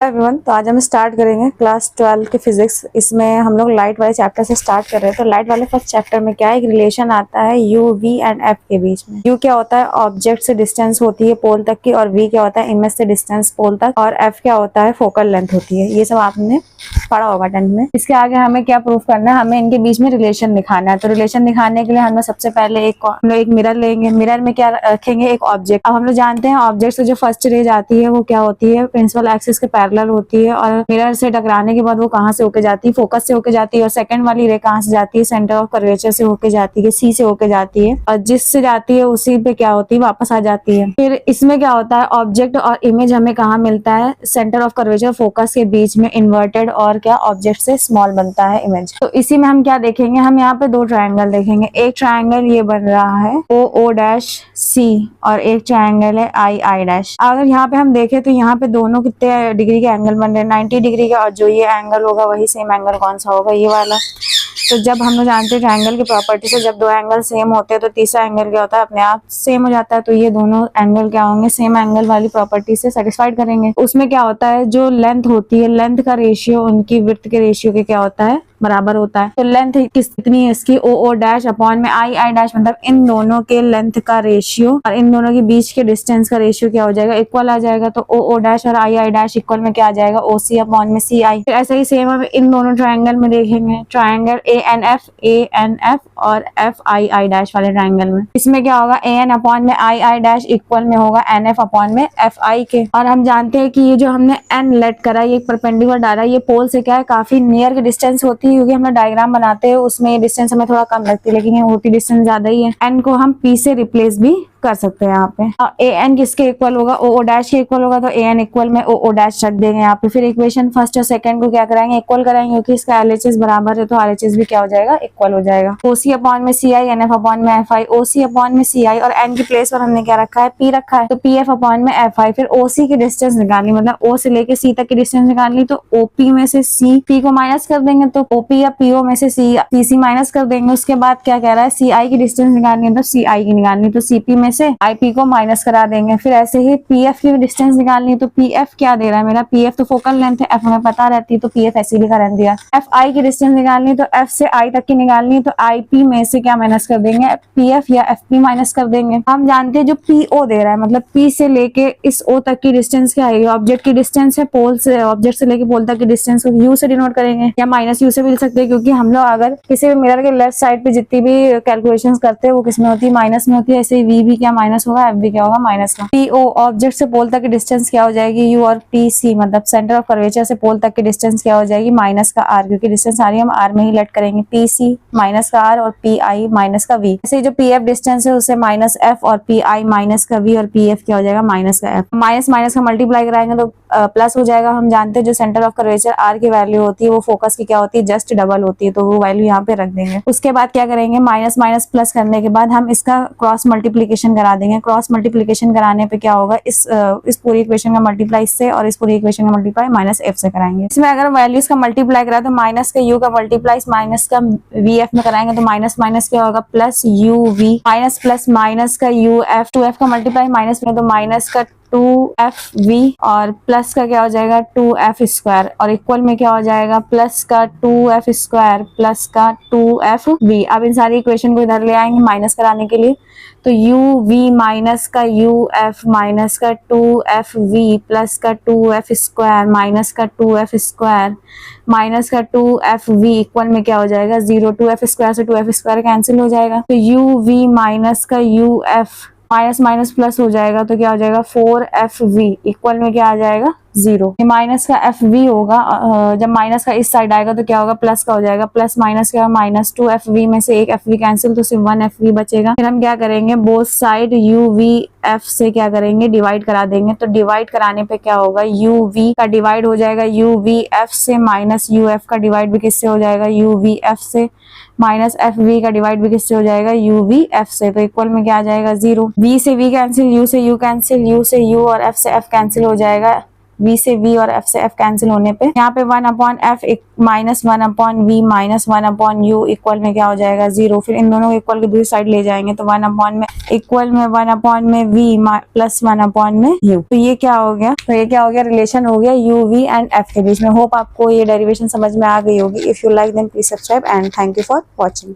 Everyone, तो आज हम स्टार्ट करेंगे क्लास 12 के फिजिक्स। इसमें हम लोग लाइट वाले चैप्टर से स्टार्ट कर रहे हैं। तो लाइट वाले फर्स्ट चैप्टर में क्या है, एक रिलेशन आता है यू वी एंड एफ के बीच में। यू क्या होता है, ऑब्जेक्ट से डिस्टेंस होती है पोल तक की, और वी क्या होता है, इमेज से डिस्टेंस पोल तक, और एफ क्या होता है, फोकल लेंथ होती है। ये सब आपने पढ़ा होगा 10th में। इसके आगे हमें क्या प्रूफ करना है, हमें इनके बीच में रिलेशन दिखाना है। तो रिलेशन दिखाने के लिए हमें सबसे पहले हम लोग एक मिरर लेंगे। मिरर में क्या रखेंगे, एक ऑब्जेक्ट। अब हम लोग जानते हैं ऑब्जेक्ट से जो फर्स्ट रेज आती है वो क्या होती है, प्रिंसिपल एक्सिस के पैरेलल होती है, और मिरर से टकराने के बाद वो कहाँ से होके जाती है, फोकस से होके जाती है। और सेकंड वाली रे कहाँ से जाती है, सेंटर ऑफ कर्वेचर से होके जाती है, सी से होके जाती है, और जिससे जाती है उसी पे क्या होती है, वापस आ जाती है। फिर इसमें क्या होता है, ऑब्जेक्ट और इमेज हमें कहाँ मिलता है, सेंटर ऑफ कर्वेचर फोकस के बीच में इन्वर्टेड, और क्या ऑब्जेक्ट से स्मॉल बनता है इमेज। तो इसी में हम क्या देखेंगे, हम यहाँ पे दो ट्रायंगल देखेंगे। एक ट्रायंगल ये बन रहा है ओ ओ डैश सी, और एक ट्रायंगल है आई आई डैश। अगर यहाँ पे हम देखें तो यहाँ पे दोनों कितने डिग्री के एंगल बन रहे हैं, 90 डिग्री का। और जो ये एंगल होगा वही सेम एंगल कौन सा होगा, ये वाला। तो जब हम लोग जानते हैं ट्रायंगल की प्रॉपर्टी से, जब दो एंगल सेम होते हैं तो तीसरा एंगल क्या होता है, अपने आप सेम हो जाता है। तो ये दोनों एंगल क्या होंगे, सेम एंगल वाली प्रॉपर्टी से सेटिस्फाइड करेंगे। उसमें क्या होता है, जो लेंथ होती है, लेंथ का रेशियो उनकी विड्थ के रेशियो के क्या होता है, बराबर होता है। तो लेंथ कितनी है इसकी, ओ ओ डैश अपॉन में आई आई डैश, मतलब इन दोनों के लेंथ का रेशियो और इन दोनों के बीच के डिस्टेंस का रेशियो क्या हो जाएगा, इक्वल आ जाएगा। तो ओ ओ डैश और आई आई डैश इक्वल में क्या आ जाएगा, ओ सी अपॉन में सी आई। फिर ऐसा ही सेम हम इन दोनों ट्रायंगल में देखेंगे, ट्रायंगल ए एन एफ और एफ आई आई डैश वाले ट्रायंगल में। इसमें क्या होगा, ए एन अपॉन में आई आई डैश इक्वल में होगा एन एफ अपॉन में एफ आई के। और हम जानते हैं कि ये जो हमने एन लेट करा, ये परपेंडिकुलर डाला, ये पोल से क्या है, काफी नियर की डिस्टेंस होती है, क्योंकि हम लोग डायग्राम बनाते हैं उसमें ये डिस्टेंस हमें थोड़ा कम लगती है, लेकिन ये होती डिस्टेंस ज्यादा ही है। एन को हम पी से रिप्लेस भी कर सकते हैं यहाँ पे। ए एन किसके इक्वल होगा, ओ ओ डैश के इक्वल होगा, तो ए एन इक्वल में ओ ओ डैश रख देंगे यहाँ पे। फिर इक्वेशन फर्स्ट और सेकंड को क्या कराएंगे, इक्वल कराएंगे, क्योंकि इसका एलएचएस बराबर है तो आरएचएस भी क्या हो जाएगा, इक्वल हो जाएगा। ओसी अपॉन में सी आई, एन एफ अपॉन में एफ आई, ओसी अपॉन में सी आई, और एन की प्लेस पर हमने क्या रखा है, पी रखा है, तो पी एफ अपॉन में एफ आई। फिर ओसी की डिस्टेंस निकालनी, मतलब ओ से लेके सी तक की डिस्टेंस निकालनी, तो ओपी में से सी पी को माइनस कर देंगे, तो ओपी या पीओ में से सी सी माइनस कर देंगे। उसके बाद क्या कह रहा है, सी आई की डिस्टेंस निकालनी है, तो सी आई की निकालनी, तो सीपी में से आई पी को माइनस करा देंगे। फिर ऐसे ही पीएफ की डिस्टेंस निकालनी है, तो पीएफ क्या दे रहा है मेरा, पीएफ तो फोकल लेंथ है, एफ हमें पता रहती है तो पीएफ ऐसे लिखा रह दिया। एफ आई की डिस्टेंस निकालनी है, तो एफ से आई तक की निकालनी है, तो आई पी में से क्या माइनस कर देंगे, पीएफ या एफ पी माइनस कर देंगे। हम जानते हैं जो पीओ दे रहा है, मतलब पी से लेके इस ओ तक की डिस्टेंस क्या है, ऑब्जेक्ट की डिस्टेंस है, पोल से ऑब्जेक्ट से लेके पोल तक की डिस्टेंस को यू से डिनोट करेंगे, या माइनस यू से भी लिख सकते हैं, क्योंकि हम लोग अगर किसी भी मिरर के लेफ्ट साइड पे जितनी भी कैलकुलेशन करते हैं वो किसमें होती है, माइनस में होती है। ऐसे ही वी भी क्या माइनस होगा, एफ भी क्या होगा, माइनस का। पीओ ऑब्जेक्ट से पोल तक की डिस्टेंस क्या हो जाएगी, यू, और पी सी मतलब सेंटर ऑफ कर्वेचर से पोल तक की डिस्टेंस क्या हो जाएगी, माइनस का आर, क्योंकि डिस्टेंस आ रही है हम आर में ही लेट करेंगे। पी सी माइनस का आर और पी आई माइनस का वी। ऐसे जो पी एफ डिस्टेंस है उसे माइनस एफ, और पी आई माइनस का वी, और पी एफ क्या हो जाएगा, माइनस का एफ। माइनस माइनस का मल्टीप्लाई कराएंगे तो प्लस हो जाएगा। हम जानते हैं जो सेंटर ऑफ कर्वेचर आर की वैल्यू होती है वो फोकस की क्या होती है, जस्ट डबल होती है, तो वो वैल्यू यहाँ पे रख देंगे। उसके बाद क्या करेंगे, माइनस माइनस प्लस करने के बाद हम इसका क्रॉस मल्टीप्लीकेशन करा देंगे। क्रॉस मल्टीप्लीकेशन कराने पे क्या होगा, इस पूरी इक्वेशन का मल्टीप्लाई इससे और इस पूरी इक्वेशन का मल्टीप्लाई माइनस एफ से कराएंगे। इसमें अगर वैल्यूज का मल्टीप्लाई करा तो माइनस का यू का मल्टीप्लाई माइनस का वी एफ में कराएंगे, तो माइनस माइनस क्या होगा, plus u v, minus plus minus का यू एफ, टू एफ का मल्टीप्लाई माइनस में, तो माइनस का 2FV, और प्लस का क्या हो जाएगा 2F स्क्वायर, और इक्वल में क्या हो जाएगा, प्लस का 2F स्क्वायर प्लस का 2FV। अब इन सारी इक्वेशन को इधर ले आएंगे माइनस कराने के लिए, तो UV माइनस का UF माइनस का 2FV प्लस का 2F स्क्वायर माइनस का 2F स्क्वायर माइनस का 2FV इक्वल में क्या हो जाएगा 0। 2F स्क्वायर से 2F स्क्वायर कैंसिल हो जाएगा, तो UV माइनस का UF माइनस माइनस प्लस हो जाएगा, तो क्या हो जाएगा 4FV इक्वल में क्या आ जाएगा 0। माइनस का FV होगा, जब माइनस का इस साइड आएगा तो क्या होगा, प्लस का हो जाएगा, प्लस माइनस क्या, माइनस 2FV में से एक FV कैंसिल, तो सिर्फ 1FV बचेगा। फिर हम क्या करेंगे, बोथ साइड UVF से क्या करेंगे, डिवाइड करा देंगे। तो डिवाइड कराने पे क्या होगा, UV का डिवाइड हो जाएगा UVF से, माइनस UF का डिवाइड भी किससे हो जाएगा, UVF से, माइनस FV का डिवाइड भी किससे हो जाएगा, UVF से, तो इक्वल में क्या आ जाएगा 0। V से V कैंसिल, U से U कैंसिल, U से U और F से F कैंसिल हो जाएगा, v से v और f से f कैंसिल होने पे यहाँ पे 1/f minus 1/v minus 1/u equal में क्या हो जाएगा 0। फिर इन दोनों को इक्वल की दूसरी साइड ले जाएंगे तो 1/में इक्वल में 1/v प्लस 1/u। तो ये क्या हो गया, रिलेशन हो गया u v एंड f के बीच में। होप आपको ये डेरिवेशन समझ में आ गई होगी। If you like then please subscribe and thank you for watching.